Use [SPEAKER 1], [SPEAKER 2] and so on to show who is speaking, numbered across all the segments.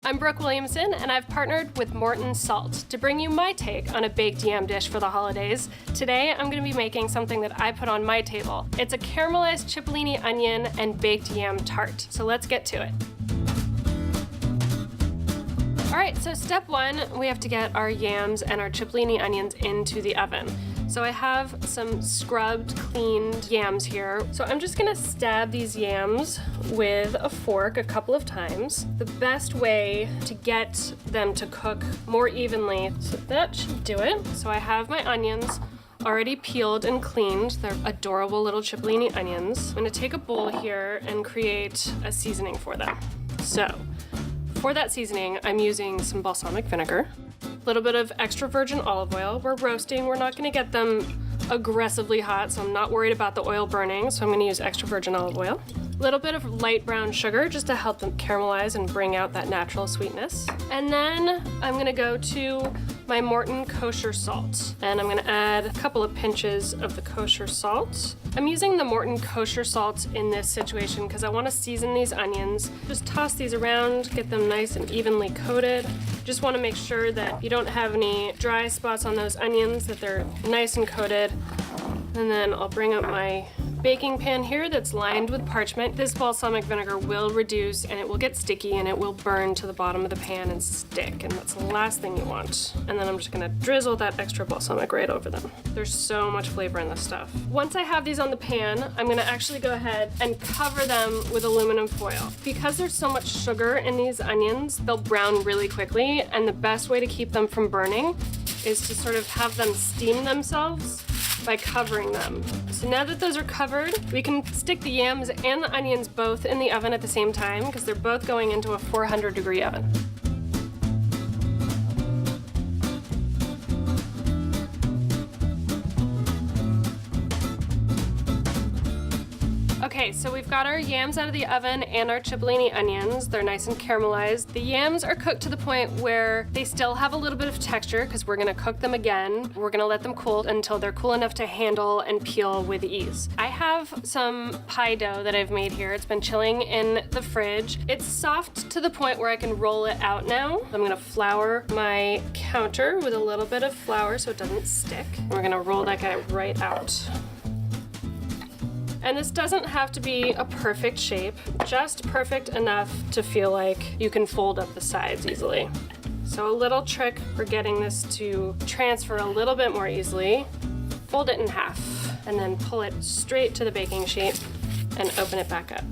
[SPEAKER 1] I'm Brooke Williamson, and I've partnered with Morton Salt to bring you my take on a baked yam dish for the holidays. Today, I'm going to be making something that I put on my table. It's a caramelized cipollini onion and baked yam tart. So let's get to it. All right, so step one, we have to get our yams and our cipollini onions into the oven. So I have some scrubbed, cleaned yams here. So I'm just gonna stab these yams with a fork a couple of times. The best way to get them to cook more evenly, so that should do it. So I have my onions already peeled and cleaned. They're adorable little cipollini onions. I'm gonna take a bowl here and create a seasoning for them. So for that seasoning, I'm using some balsamic vinegar, a little bit of extra virgin olive oil. We're roasting, we're not gonna get them aggressively hot, so I'm not worried about the oil burning, so I'm gonna use extra virgin olive oil. A little bit of light brown sugar just to help them caramelize and bring out that natural sweetness. And then I'm gonna go to my Morton kosher salt, and I'm gonna add a couple of pinches of the kosher salt. I'm using the Morton kosher salt in this situation because I want to season these onions. Just toss these around, get them nice and evenly coated. Just want to make sure that you don't have any dry spots on those onions, that they're nice and coated. And then I'll bring up my baking pan here that's lined with parchment. This balsamic vinegar will reduce and it will get sticky and it will burn to the bottom of the pan and stick, and that's the last thing you want. And then I'm just gonna drizzle that extra balsamic right over them. There's so much flavor in this stuff. Once I have these on the pan, I'm gonna actually go ahead and cover them with aluminum foil. Because there's so much sugar in these onions, they'll brown really quickly, and the best way to keep them from burning is to sort of have them steam themselves by covering them. So now that those are covered, we can stick the yams and the onions both in the oven at the same time because they're both going into a 400-degree oven. Okay, so we've got our yams out of the oven and our cipollini onions. They're nice and caramelized. The yams are cooked to the point where they still have a little bit of texture because we're gonna cook them again. We're gonna let them cool until they're cool enough to handle and peel with ease. I have some pie dough that I've made here. It's been chilling in the fridge. It's soft to the point where I can roll it out now. I'm gonna flour my counter with a little bit of flour so it doesn't stick. We're gonna roll that guy right out. And this doesn't have to be a perfect shape, just perfect enough to feel like you can fold up the sides easily. So a little trick for getting this to transfer a little bit more easily, fold it in half and then pull it straight to the baking sheet and open it back up.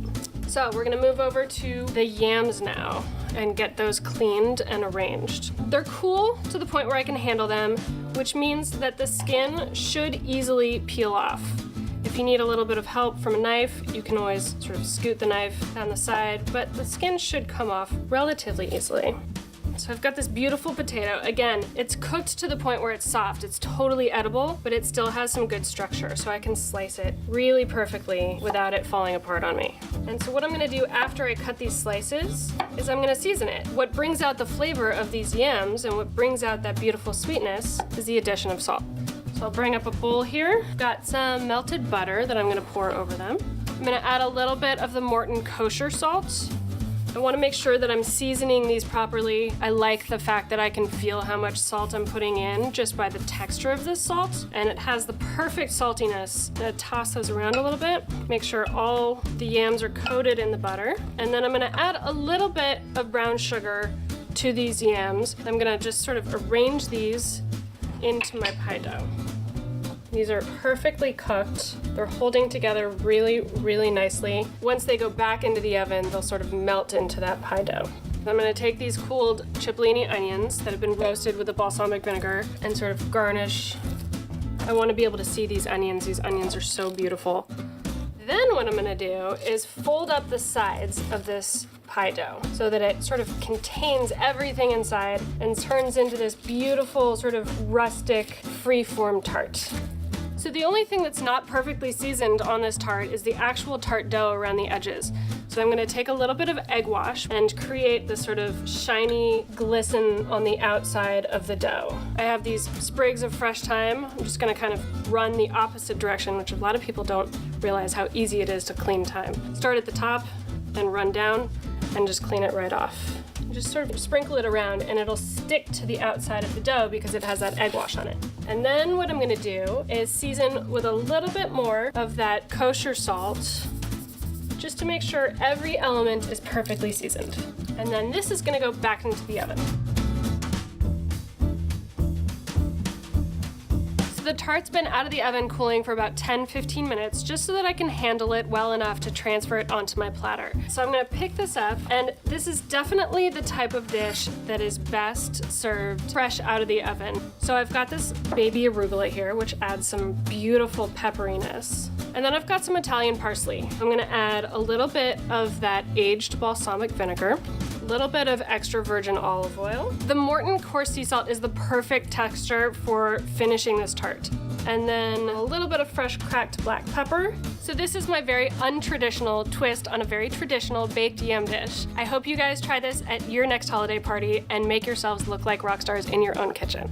[SPEAKER 1] So we're gonna move over to the yams now and get those cleaned and arranged. They're cool to the point where I can handle them, which means that the skin should easily peel off. If you need a little bit of help from a knife, you can always sort of scoot the knife down the side, but the skin should come off relatively easily. So I've got this beautiful potato. Again, it's cooked to the point where it's soft. It's totally edible, but it still has some good structure, so I can slice it really perfectly without it falling apart on me. And so what I'm gonna do after I cut these slices is I'm gonna season it. What brings out the flavor of these yams and what brings out that beautiful sweetness is the addition of salt. So I'll bring up a bowl here. Got some melted butter that I'm gonna pour over them. I'm gonna add a little bit of the Morton kosher salt. I wanna make sure that I'm seasoning these properly. I like the fact that I can feel how much salt I'm putting in just by the texture of this salt, and it has the perfect saltiness. I'm gonna toss those around a little bit, make sure all the yams are coated in the butter, and then I'm gonna add a little bit of brown sugar to these yams. I'm gonna just sort of arrange these into my pie dough. These are perfectly cooked. They're holding together really, really nicely. Once they go back into the oven, they'll sort of melt into that pie dough. I'm gonna take these cooled cipollini onions that have been roasted with the balsamic vinegar and sort of garnish. I wanna be able to see these onions. These onions are so beautiful. Then what I'm gonna do is fold up the sides of this pie dough so that it sort of contains everything inside and turns into this beautiful sort of rustic free-form tart. So the only thing that's not perfectly seasoned on this tart is the actual tart dough around the edges. So I'm gonna take a little bit of egg wash and create this sort of shiny glisten on the outside of the dough. I have these sprigs of fresh thyme. I'm just gonna kind of run the opposite direction, which a lot of people don't realize how easy it is to clean thyme. Start at the top and run down and just clean it right off. Just sort of sprinkle it around and it'll stick to the outside of the dough because it has that egg wash on it. And then what I'm gonna do is season with a little bit more of that kosher salt, just to make sure every element is perfectly seasoned. And then this is gonna go back into the oven. The tart's been out of the oven cooling for about 10-15 minutes just so that I can handle it well enough to transfer it onto my platter. So I'm gonna pick this up, and this is definitely the type of dish that is best served fresh out of the oven. So I've got this baby arugula here, which adds some beautiful pepperiness. And then I've got some Italian parsley. I'm gonna add a little bit of that aged balsamic vinegar, a little bit of extra virgin olive oil. The Morton coarse sea salt is the perfect texture for finishing this tart. And then a little bit of fresh cracked black pepper. So this is my very untraditional twist on a very traditional baked yam dish. I hope you guys try this at your next holiday party and make yourselves look like rock stars in your own kitchen.